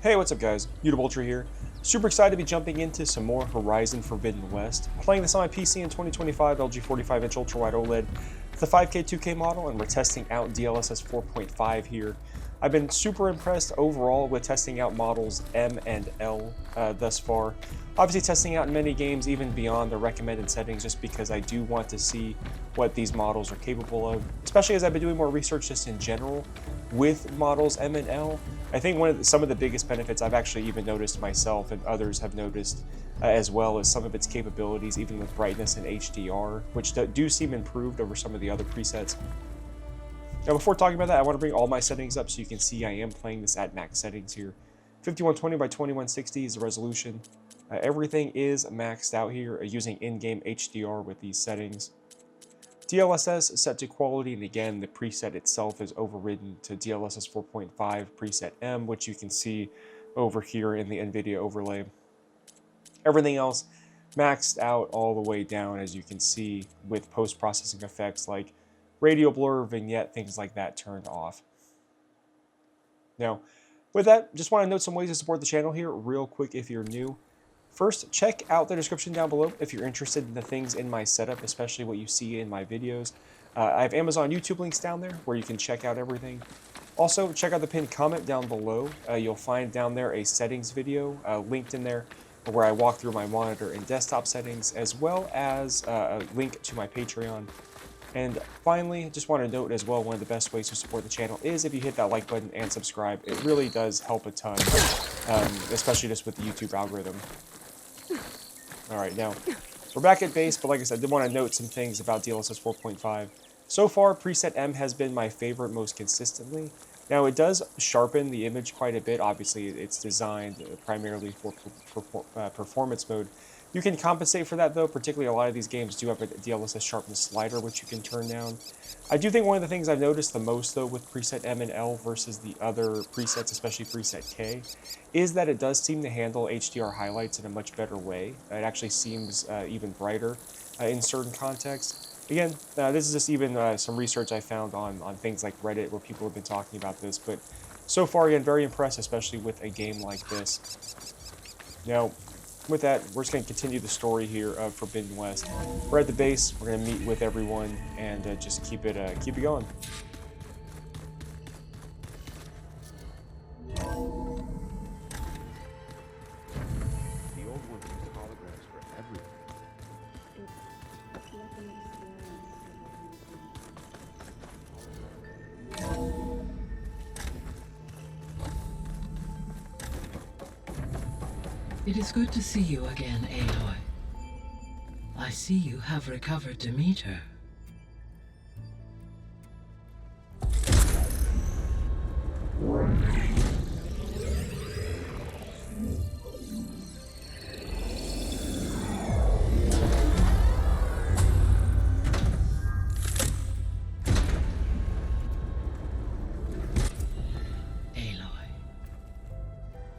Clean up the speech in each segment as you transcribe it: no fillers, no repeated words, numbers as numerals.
Hey, what's up guys? Ultra here. Super excited to be jumping into some more Horizon Forbidden West. Playing this on my PC in 2025 LG 45-inch ultra-wide OLED with the 5K 2K model, and we're testing out DLSS 4.5 here. I've been super impressed overall with testing out models M and L thus far. Obviously testing out in many games even beyond the recommended settings, just because I do want to see what these models are capable of, especially as I've been doing more research just in general with models M and L. I think some of the biggest benefits I've actually even noticed myself and others have noticed as well as some of its capabilities, even with brightness and HDR, which do seem improved over some of the other presets. Now before talking about that, I want to bring all my settings up so you can see I am playing this at max settings here. 5120 by 2160 is the resolution. Everything is maxed out here using in-game HDR with these settings. DLSS set to quality, and again the preset itself is overridden to DLSS 4.5 preset M, which you can see over here in the NVIDIA overlay. Everything else maxed out all the way down, as you can see, with post-processing effects like radial blur, vignette, things like that turned off. Now, with that, just want to note some ways to support the channel here real quick if you're new. First, check out the description down below if you're interested in the things in my setup, especially what you see in my videos. I have Amazon YouTube links down there where you can check out everything. Also, check out the pinned comment down below. You'll find down there a settings video linked in there where I walk through my monitor and desktop settings, as well as a link to my Patreon. And finally, just want to note as well, one of the best ways to support the channel is if you hit that like button and subscribe. It really does help a ton, especially just with the YouTube algorithm. Alright, now, we're back at base, but like I said, I did want to note some things about DLSS 4.5. So far, preset M has been my favorite most consistently. Now, it does sharpen the image quite a bit. Obviously, it's designed primarily for performance mode. You can compensate for that though, particularly a lot of these games do have a DLSS sharpness slider which you can turn down. I do think one of the things I've noticed the most though with preset M and L versus the other presets, especially preset K, is that it does seem to handle HDR highlights in a much better way. It actually seems even brighter in certain contexts. Again, this is just even some research I found on things like Reddit where people have been talking about this, but so far again, very impressed, especially with a game like this. Now, with that, we're just going to continue the story here of Forbidden West. We're at the base, we're going to meet with everyone, and just keep it going. The old ones used holograms for everything. It is good to see you again, Aloy. I see you have recovered Demeter.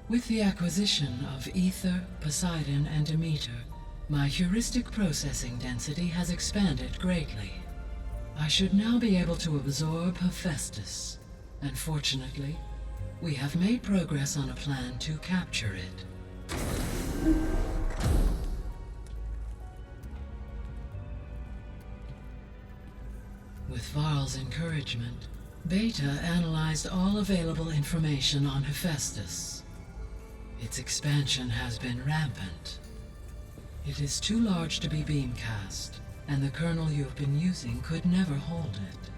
With the acquisition of Ether, Poseidon, and Demeter, my heuristic processing density has expanded greatly. I should now be able to absorb Hephaestus, and fortunately, we have made progress on a plan to capture it. With Varl's encouragement, Beta analyzed all available information on Hephaestus. Its expansion has been rampant. It is too large to be beamcast, and the kernel you have been using could never hold it.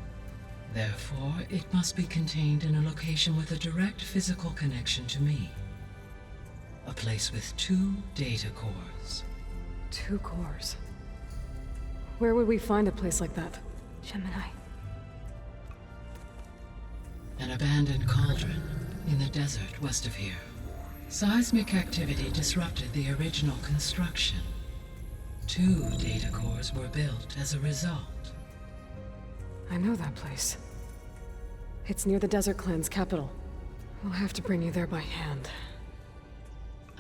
Therefore, it must be contained in a location with a direct physical connection to me. A place with 2 data cores. 2 cores? Where would we find a place like that? Gemini. An abandoned cauldron in the desert west of here. Seismic activity disrupted the original construction. 2 data cores were built as a result. I know that place. It's near the Desert Clan's capital. We'll have to bring you there by hand.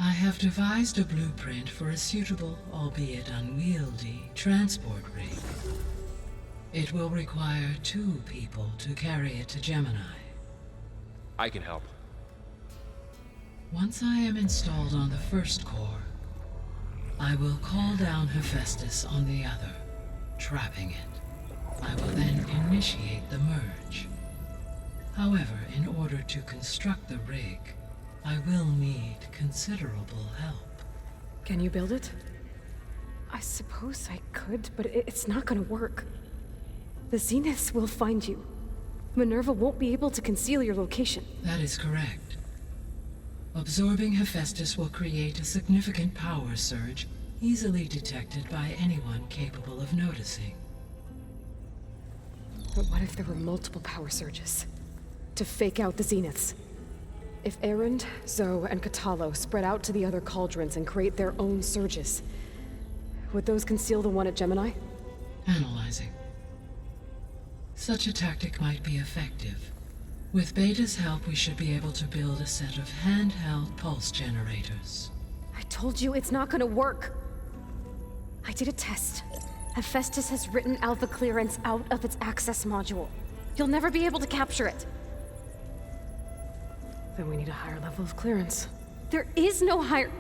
I have devised a blueprint for a suitable, albeit unwieldy, transport rig. It will require 2 people to carry it to Gemini. I can help. Once I am installed on the first core, I will call down Hephaestus on the other, trapping it. I will then initiate the merge. However, in order to construct the rig, I will need considerable help. Can you build it? I suppose I could, but it's not gonna work. The Zeniths will find you. Minerva won't be able to conceal your location. That is correct. Absorbing Hephaestus will create a significant power surge, easily detected by anyone capable of noticing. But what if there were multiple power surges? To fake out the Zeniths? If Erend, Zoe, and Katalo spread out to the other cauldrons and create their own surges, would those conceal the one at Gemini? Analyzing. Such a tactic might be effective. With Beta's help, we should be able to build a set of handheld pulse generators. I told you it's not gonna work. I did a test. Hephaestus has written alpha clearance out of its access module. You'll never be able to capture it. Then we need a higher level of clearance. There is no higher...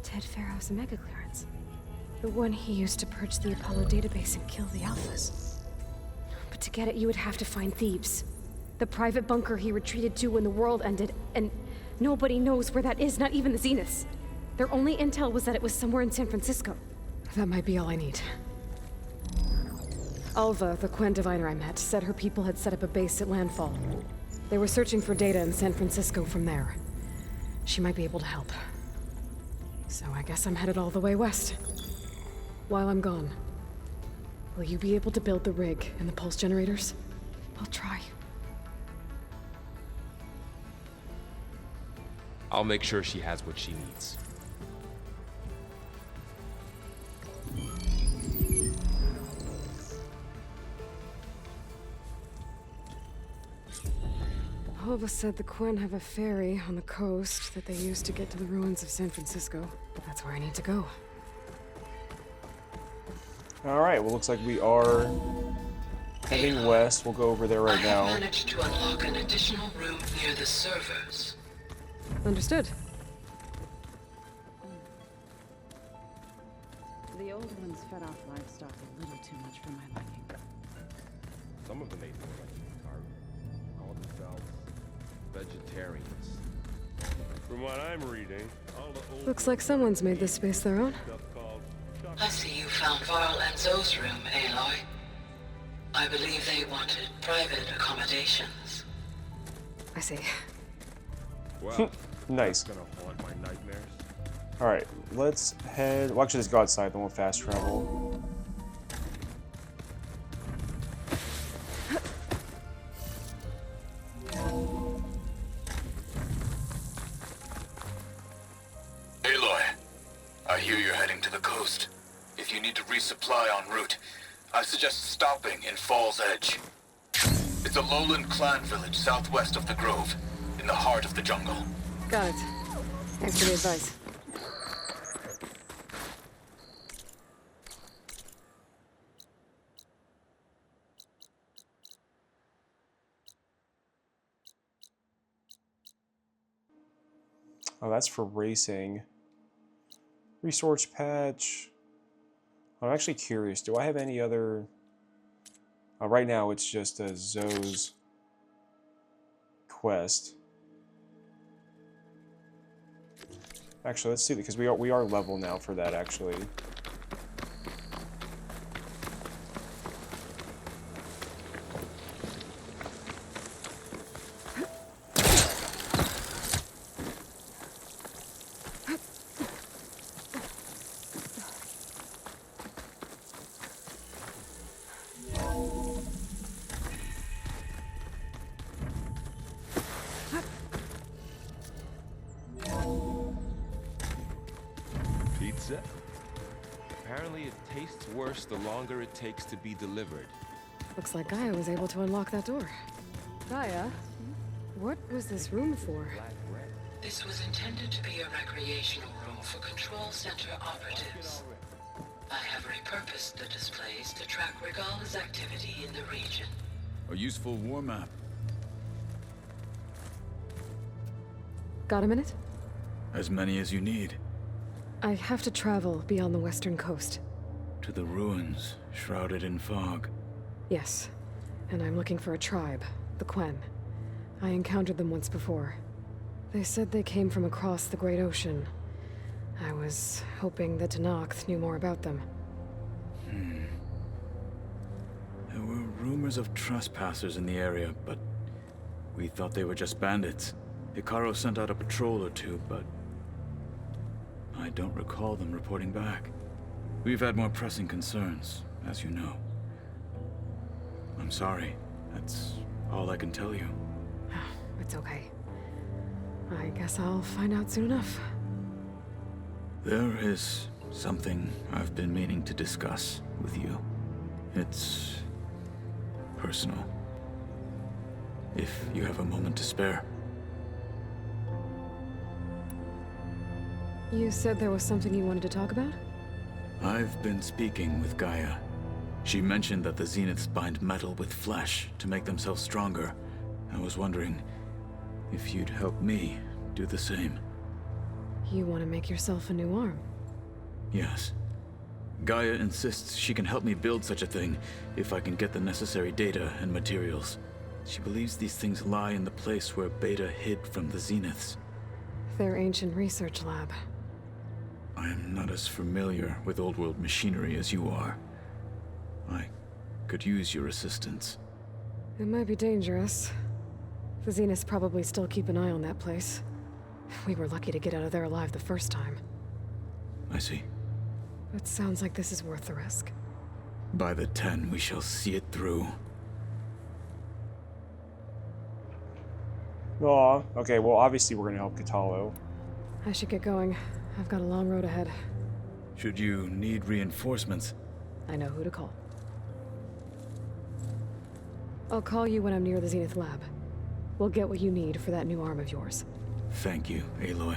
Ted Pharaoh's mega clearance. The one he used to purge the Apollo database and kill the alphas. But to get it, you would have to find Thebes. The private bunker he retreated to when the world ended, and nobody knows where that is, not even the Zeniths. Their only intel was that it was somewhere in San Francisco. That might be all I need. Alva, the Quen diviner I met, said her people had set up a base at landfall. They were searching for data in San Francisco from there. She might be able to help. So I guess I'm headed all the way west. While I'm gone, will you be able to build the rig and the pulse generators? I'll try. I'll make sure she has what she needs. Alva said the Quen have a ferry on the coast that they use to get to the ruins of San Francisco. But that's where I need to go. Alright, well, looks like we are heading west. We'll go over there right now. I have managed to unlock an additional room near the servers. Understood. The old ones fed off livestock a little too much for my liking. Some of them ate more like carb. Call themselves vegetarians. From what I'm reading, all the old Looks like someone's made this space their own. stuff called I see you found Varl and Zoe's room, Aloy. I believe they wanted private accommodations. I see. well, Nice. gonna haunt my nightmares. Alright, let's head... Well, actually, let's go outside, then we'll fast travel. Aloy, I hear you're heading to the coast. If you need to resupply en route, I suggest stopping in Fall's Edge. It's a lowland clan village southwest of the Grove, in the heart of the jungle. Got it. Thanks for the advice. Oh, that's for racing. Resource patch. I'm actually curious. Do I have any other... right now, it's just a Zoe's quest. Actually, let's see, because we are level now for that, actually. Pizza? Apparently it tastes worse the longer it takes to be delivered. Looks like Gaia was able to unlock that door. Gaia? What was this room for? This was intended to be a recreational room for control center operatives. I have repurposed the displays to track Regala's activity in the region. A useful warm-up. Got a minute? As many as you need. I have to travel beyond the western coast. To the ruins, shrouded in fog. Yes, and I'm looking for a tribe, the Quen. I encountered them once before. They said they came from across the Great Ocean. I was hoping that Tenakth knew more about them. There were rumors of trespassers in the area, but we thought they were just bandits. Hikaru sent out a patrol or two, but I don't recall them reporting back. We've had more pressing concerns, as you know. I'm sorry. That's all I can tell you. It's okay. I guess I'll find out soon enough. There is something I've been meaning to discuss with you. It's personal. If you have a moment to spare. You said there was something you wanted to talk about? I've been speaking with Gaia. She mentioned that the Zeniths bind metal with flesh to make themselves stronger. I was wondering if you'd help me do the same. You want to make yourself a new arm? Yes. Gaia insists she can help me build such a thing if I can get the necessary data and materials. She believes these things lie in the place where Beta hid from the Zeniths. Their ancient research lab. I am not as familiar with old-world machinery as you are. I could use your assistance. It might be dangerous. The Zeniths probably still keep an eye on that place. We were lucky to get out of there alive the first time. I see. It sounds like this is worth the risk. By the 10, we shall see it through. Aw, okay, well obviously we're gonna help Katalo. I should get going. I've got a long road ahead. Should you need reinforcements? I know who to call. I'll call you when I'm near the Zenith lab. We'll get what you need for that new arm of yours. Thank you, Aloy.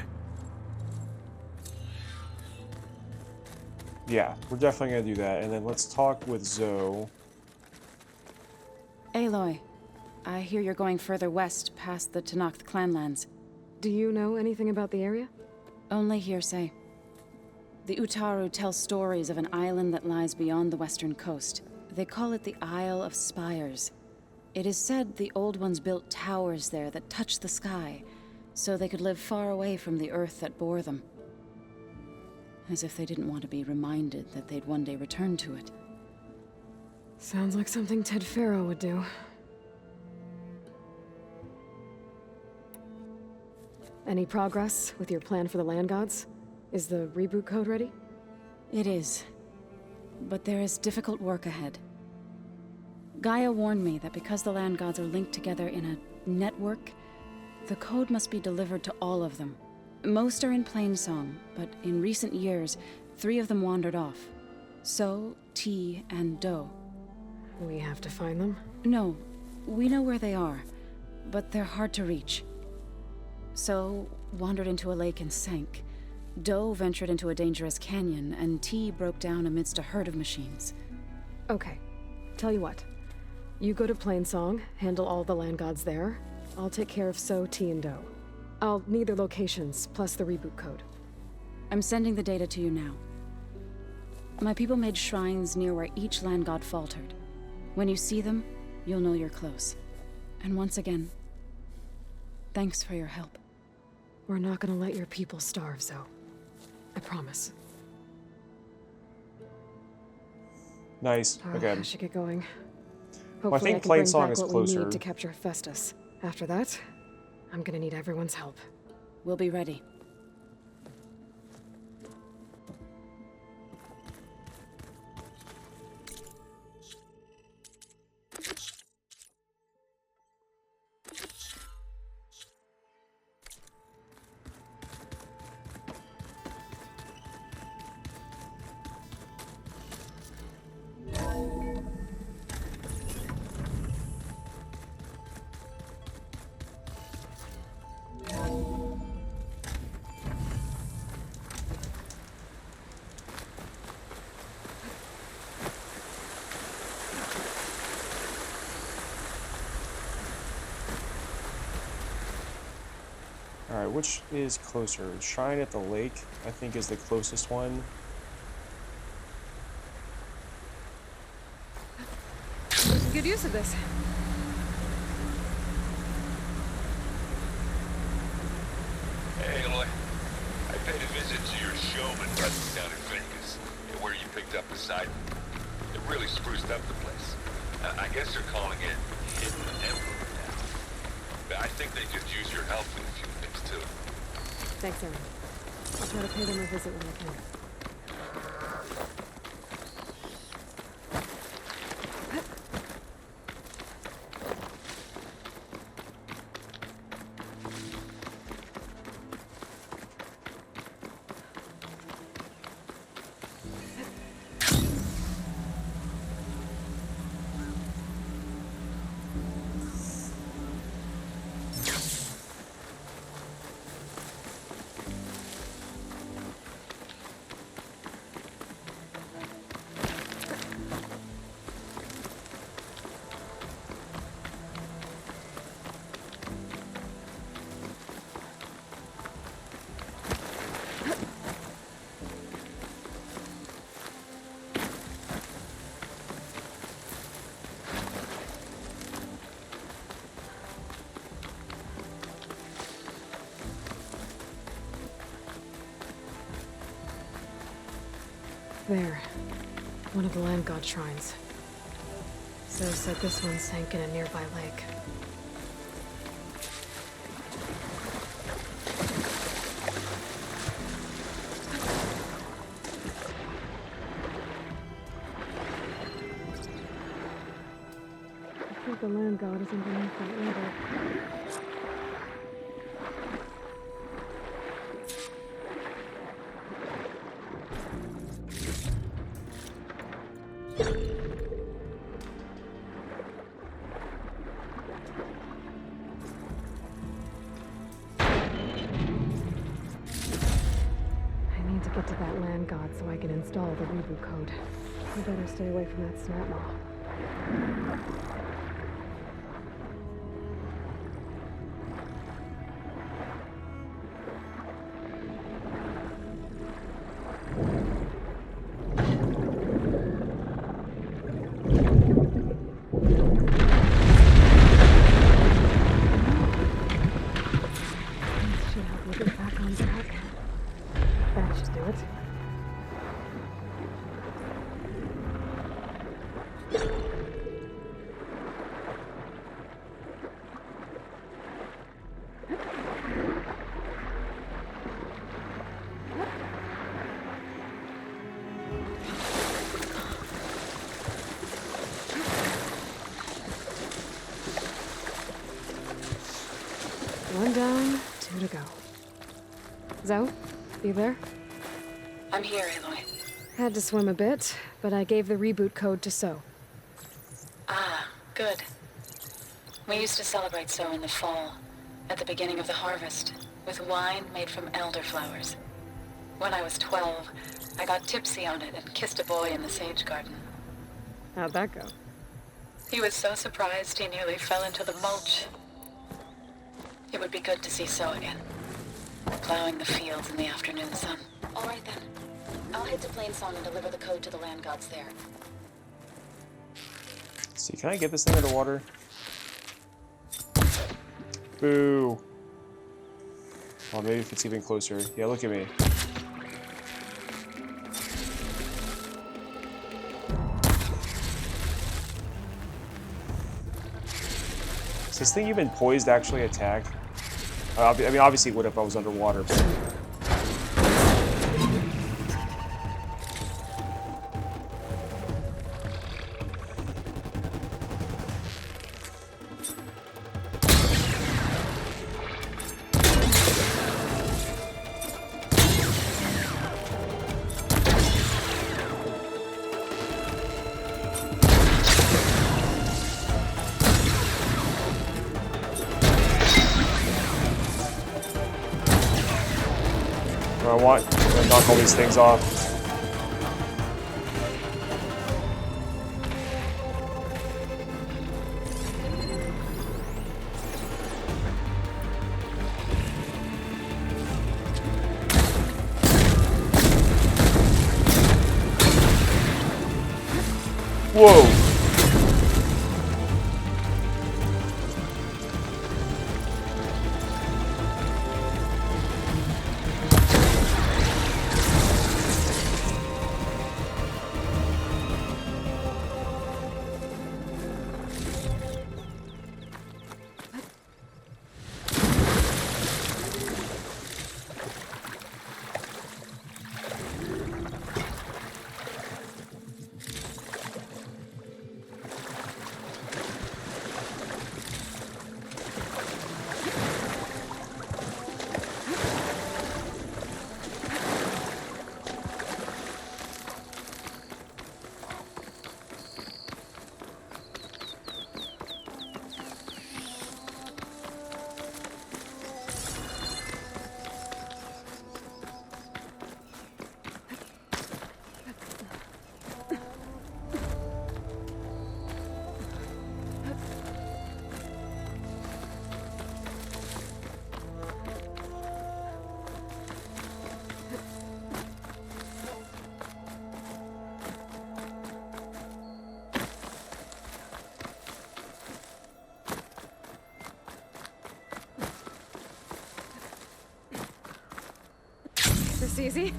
Yeah, we're definitely gonna do that. And then let's talk with Zoe. Aloy, I hear you're going further west past the Tenakth clanlands. Do you know anything about the area? Only hearsay. The Utaru tell stories of an island that lies beyond the western coast. They call it the Isle of Spires. It is said the Old Ones built towers there that touch the sky, so they could live far away from the earth that bore them. As if they didn't want to be reminded that they'd one day return to it. Sounds like something Ted Farrow would do. Any progress with your plan for the land gods? Is the reboot code ready? It is. But there is difficult work ahead. Gaia warned me that because the land gods are linked together in a network, the code must be delivered to all of them. Most are in Plainsong, but in recent years, 3 of them wandered off. So, T, and Do. We have to find them? No, we know where they are, but they're hard to reach. So, wandered into a lake and sank. Do ventured into a dangerous canyon, and T broke down amidst a herd of machines. Okay. Tell you what. You go to Plainsong, handle all the land gods there. I'll take care of So, T, and Do. I'll need their locations, plus the reboot code. I'm sending the data to you now. My people made shrines near where each land god faltered. When you see them, you'll know you're close. And once again, thanks for your help. We're not gonna let your people starve, Zoe. I promise. Nice. Okay. I should get going. Well, I Hopefully think can bring Plainsong back is what closer. we need to capture Hephaestus. After that, I'm gonna need everyone's help. We'll be ready. Alright, which is closer? Shrine at the Lake, I think, is the closest one. Good use of this. Hey, Aloy. I paid a visit to your showman presence down in Vegas, where you picked up the site. It really spruced up the place. I guess they're calling it Hidden Emperor now. But I think they could use your help with a few things, too. Thanks, Aaron. I'll try to pay them a visit when I can. There. One of the land god shrines. So said this one sank in a nearby lake. I think the land god is underneath that river. Get to that land god so I can install the reboot code. I better stay away from that snap maw. Should help me get back on track. That should do it. One down, two to go. Zoe, you there? I'm here, Aloy. Had to swim a bit, but I gave the reboot code to So. Ah, good. We used to celebrate So in the fall, at the beginning of the harvest, with wine made from elderflowers. When I was 12, I got tipsy on it and kissed a boy in the sage garden. How'd that go? He was so surprised he nearly fell into the mulch. It would be good to see So again, plowing the fields in the afternoon sun. All right then. I'll head to Plainsong and deliver the code to the land gods there. See, can I get this thing underwater? Boo. Well, maybe if it's even closer. Yeah, look at me. Is this thing even poised to actually attack? I mean, obviously it would if I was underwater, but... I want to knock all these things off. Whoa. This easy?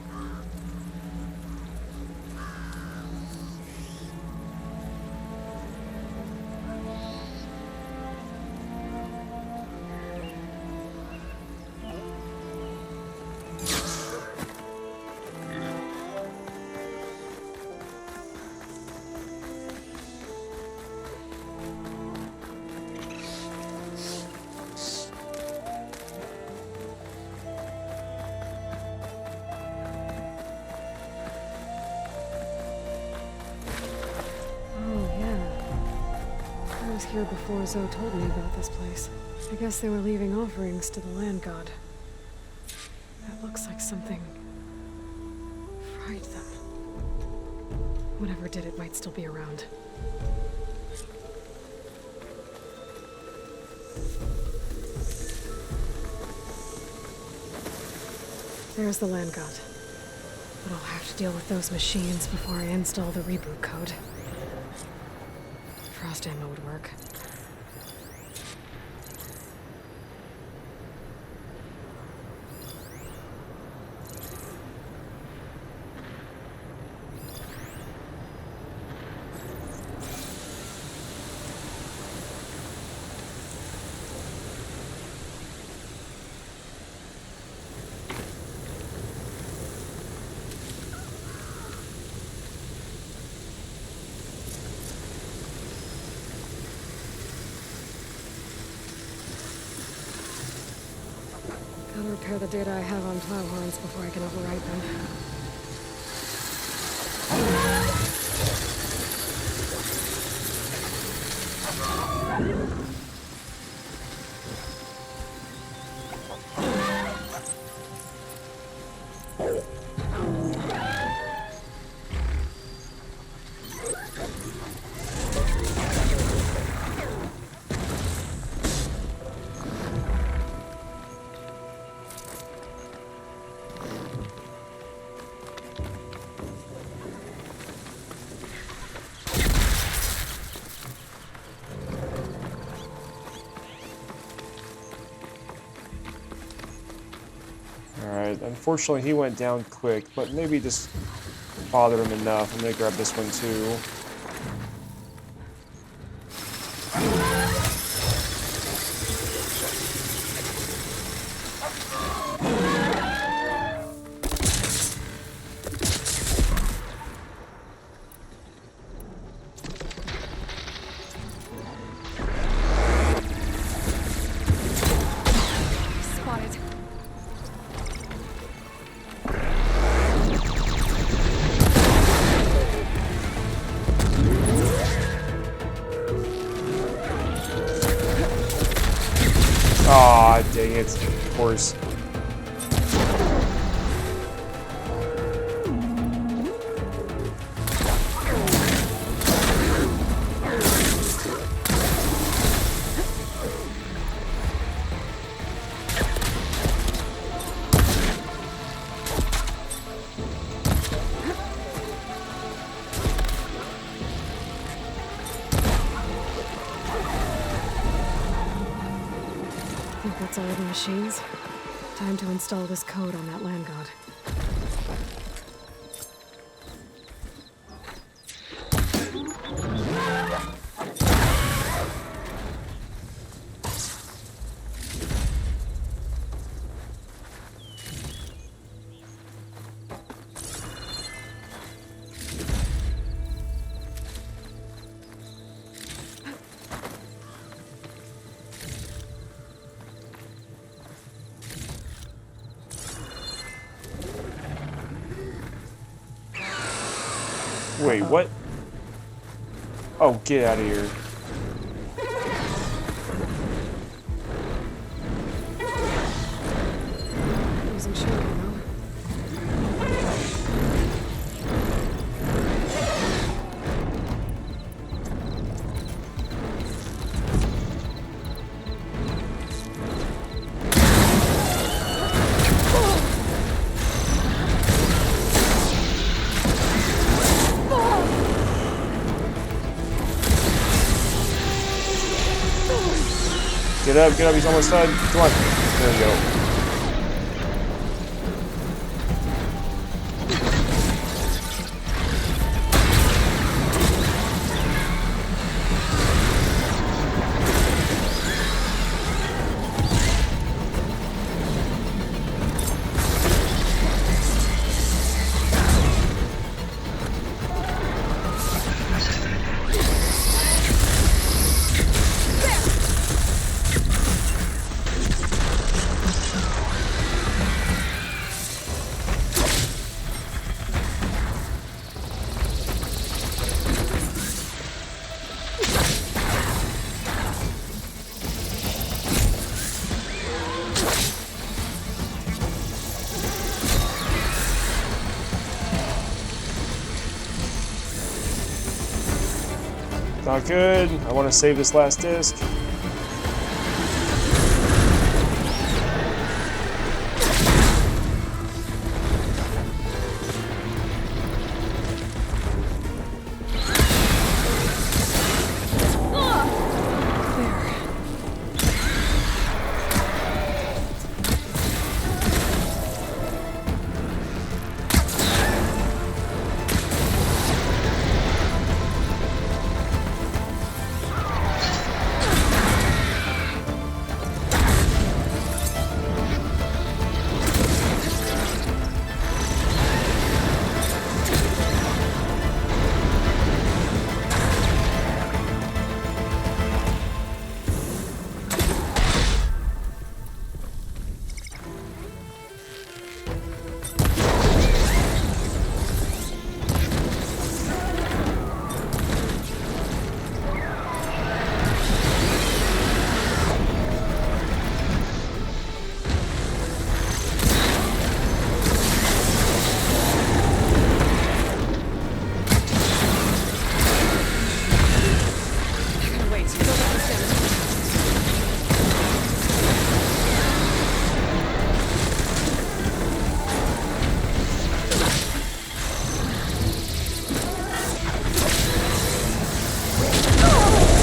Here before Zoe told me about this place. I guess they were leaving offerings to the land god. That looks like something fried them. Whatever did it might still be around. There's the land god. But I'll have to deal with those machines before I install the reboot code. Frost ammo would work. Gotta repair the data I have on plowhorns before I can overwrite them. Alright, unfortunately he went down quick, but maybe just bothered him enough. I'm gonna grab this one too. Aw, dang it, of course. machines. Time to install this code on that land god. Wait, what? Oh, get out of here. Wasn't sure, you know? Get up, he's almost done. Come on. There we go. Not good. I want to save this last disc.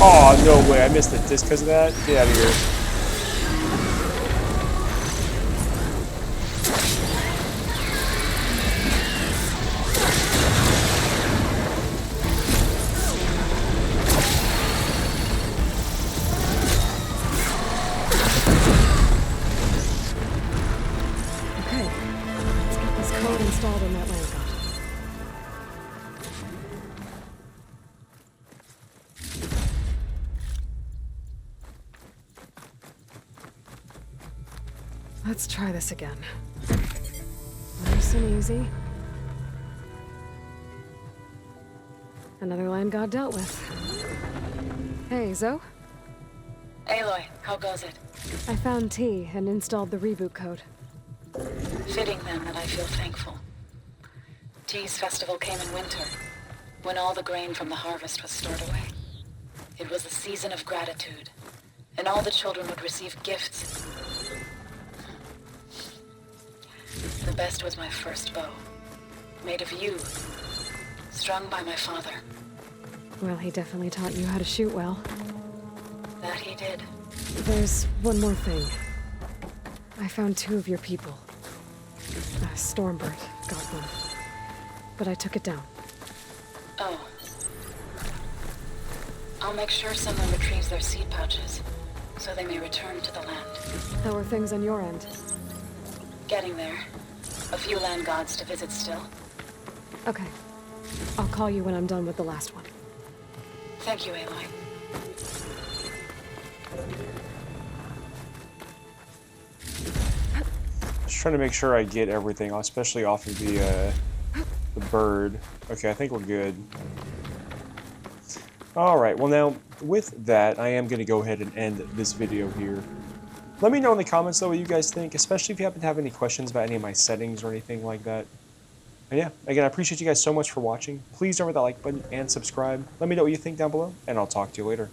Oh, no way. I missed the disc because of that. Get out of here. Okay. Let's get this code installed in that land god. Let's try this again. Nice and easy. Another land god dealt with. Hey, Zoe? Aloy, how goes it? I found T and installed the reboot code. Fitting then that I feel thankful. T's festival came in winter, when all the grain from the harvest was stored away. It was a season of gratitude, and all the children would receive gifts. The best was my first bow, made of yew, strung by my father. Well, he definitely taught you how to shoot well. That he did. There's one more thing. I found 2 of your people. Stormbird got one. But I took it down. Oh. I'll make sure someone retrieves their seed pouches, so they may return to the land. How are things on your end? Getting there. A few land gods to visit still. Okay. I'll call you when I'm done with the last one. Thank you, Aloy. Just trying to make sure I get everything, especially off of the bird. Okay, I think we're good. Alright, well now, with that, I am going to go ahead and end this video here. Let me know in the comments, though, what you guys think, especially if you happen to have any questions about any of my settings or anything like that. And yeah, again, I appreciate you guys so much for watching. Please don't forget that like button and subscribe. Let me know what you think down below, and I'll talk to you later.